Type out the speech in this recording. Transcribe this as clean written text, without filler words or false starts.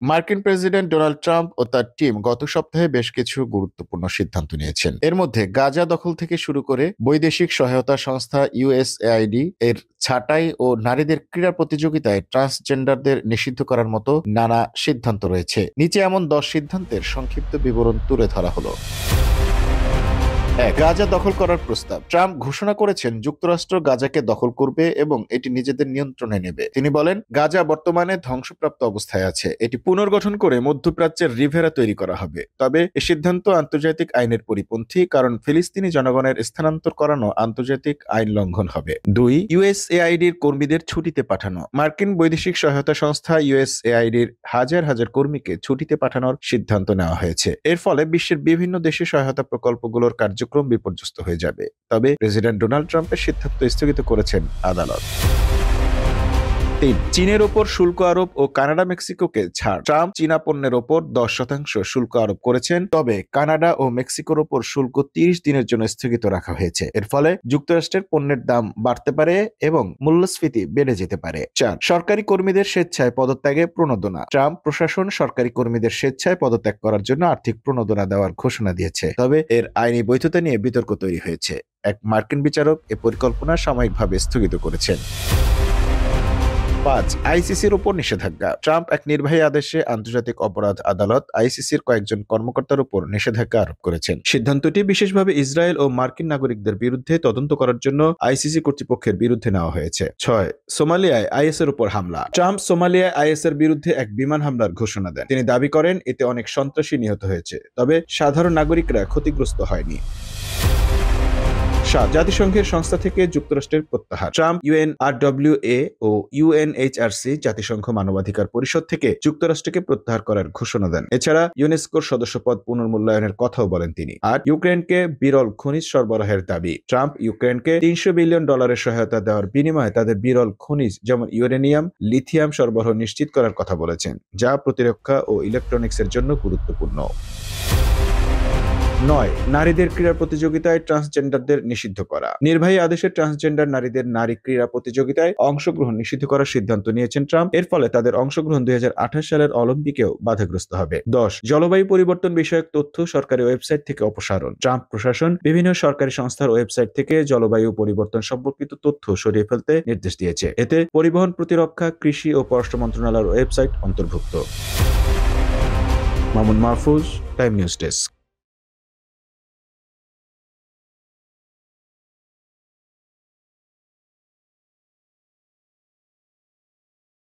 মার্কিন president Donald Trump ও তার team গত সপ্তাহে বেশ কিছু গুরুত্বপূর্ণ সিদ্ধান্ত নিয়েছেন। এর মধ্যে গাজা দখল থেকে শুরু করে বৈদেশিক সহায়তা সংস্থা ইউএসএআইডি এর ছাঁটাই ও নারীদের ক্রীড়া প্রতিযোগিতায় ট্রান্সজেন্ডারদের নিষিদ্ধ করার মতো নানা সিদ্ধান্ত রয়েছে। নিচে এমন 10 সিদ্ধান্তের সংক্ষিপ্ত বিবরণ তুলে ধরা হলো। গাজা দখল করার প্রস্তাব। ট্রাম্প ঘোষণা করেছেন যুক্তরাষ্ট্র গাজাকে দখল করবে এবং এটি নিজেদের নিয়ন্ত্রণে নেবে। তিনি বলেন, গাজা বর্তমানে ধ্বংসপ্রাপ্ত অবস্থায় আছে, এটি পুনর্গঠন করে মধ্যপ্রাচ্যের রিভেরা তৈরি করা হবে। তবে এ সিদ্ধান্ত আন্তর্জাতিক আইনের পরিপন্থী, কারণ ফিলিস্তিনি জনগণের স্থানান্তর করানো আন্তর্জাতিক আইন লঙ্ঘন হবে। 2. ইউএসএআইডির কর্মীদের ছুটিতে পাঠানো। মার্কিন বৈদেশিক সহায়তা সংস্থা ইউএসএআইডির হাজার হাজার কর্মীকে ছুটিতে পাঠানোর সিদ্ধান্ত নেওয়া হয়েছে। এর ফলে বিশ্বের বিভিন্ন দেশে সহায়তা প্রকল্পগুলোর কার্যক্রম বিপর্যস্ত হয়ে যাবে। তবে প্রেসিডেন্ট ডোনাল্ড ট্রাম্পের সিদ্ধান্ত স্থগিত করেছেন আদালত। 3. চীনের ওপর শুল্ক আরোপ ও কানাডা মেক্সিকোকে ছাড়। ট্রাম্প চীনা পণ্যের ওপর 10% শুল্ক আরোপ করেছেন, তবে কানাডা ও মেক্সিকোর ওপর শুল্ক 30 দিনের জন্য স্থগিত রাখা হয়েছে। এর ফলে যুক্তরাষ্ট্রের পণ্যের দাম বাড়তে পারে এবং মূল্যস্ফীতি বেড়ে যেতে পারে। 4. সরকারি কর্মীদের স্বেচ্ছায় পদত্যাগে প্রণোদনা। ট্রাম্প প্রশাসন সরকারি কর্মীদের স্বেচ্ছায় পদত্যাগ করার জন্য আর্থিক প্রণোদনা দেওয়ার ঘোষণা দিয়েছে, তবে এর আইনি বৈধতা নিয়ে বিতর্ক তৈরি হয়েছে। এক মার্কিন বিচারক এ পরিকল্পনা সাময়িকভাবে স্থগিত করেছেন। 5. আইসিসির উপর নিষেধাজ্ঞা। ট্রাম্প এক নির্বাহী আদেশে আন্তর্জাতিক অপরাধ আদালত আইসিসির কয়েকজন কর্মকর্তার উপর নিষেধাজ্ঞা আরোপ করেছেন। সিদ্ধান্তটি বিশেষভাবে ইসরায়েল ও মার্কিন নাগরিকদের বিরুদ্ধে তদন্ত করার জন্য আইসিসি কর্তৃপক্ষের বিরুদ্ধে নেওয়া হয়েছে। 6. সোমালিয়ায় আইএসের উপর হামলা। ট্রাম্প সোমালিয়ায় আইএসের বিরুদ্ধে এক বিমান হামলার ঘোষণা দেন। তিনি দাবি করেন এতে অনেক সন্ত্রাসী নিহত হয়েছে, তবে সাধারণ নাগরিকরা ক্ষতিগ্রস্ত হয়নি। 7. জাতিসংঘের সংস্থা থেকে যুক্তরাষ্ট্রের প্রত্যাহার। ট্রাম্প ইউএনআরডব্লিউএ ও ইউএনএইচআরসি জাতিসংঘ মানবাধিকার পরিষদ থেকে যুক্তরাষ্ট্রকে প্রত্যাহার করার ঘোষণা দেন। এছাড়া ইউনেস্কোর সদস্যপদ পুনর্মূল্যায়নের কথাও বলেন তিনি। আর ইউক্রেনকে বিরল খনিজ সরবরাহের দাবি। ট্রাম্প ইউক্রেনকে $300 বিলিয়ন সহায়তা দেওয়ার বিনিময়ে তাদের বিরল খনিজ যেমন ইউরেনিয়াম, লিথিয়াম সরবরাহ নিশ্চিত করার কথা বলেছেন, যা প্রতিরক্ষা ও ইলেকট্রনিক্সের জন্য গুরুত্বপূর্ণ। 9. নারীদের ক্রীড়া প্রতিযোগিতায় ট্রান্সজেন্ডারদের নিষিদ্ধ করা। নির্বাহী আদেশে ট্রান্সজেন্ডার নারীদের নারী ক্রীড়া প্রতিযোগিতায় অংশগ্রহণ নিষিদ্ধ করার সিদ্ধান্ত নিয়েছেন ট্রাম্প। এর ফলে তাদের অংশগ্রহণ 2028 সালের অলিম্পিকেও বাধাগ্রস্ত হবে। 10. জলবায়ু পরিবর্তন বিষয়ক তথ্য সরকারি ওয়েবসাইট থেকে অপসারণ। ট্রাম্প প্রশাসন বিভিন্ন সরকারি সংস্থার ওয়েবসাইট থেকে জলবায়ু পরিবর্তন সম্পর্কিত তথ্য সরিয়ে ফেলতে নির্দেশ দিয়েছে। এতে পরিবহন, প্রতিরক্ষা, কৃষি ও পররাষ্ট্র মন্ত্রণালয়ের ওয়েবসাইট অন্তর্ভুক্ত। Mamun Mahfuz, time news desk.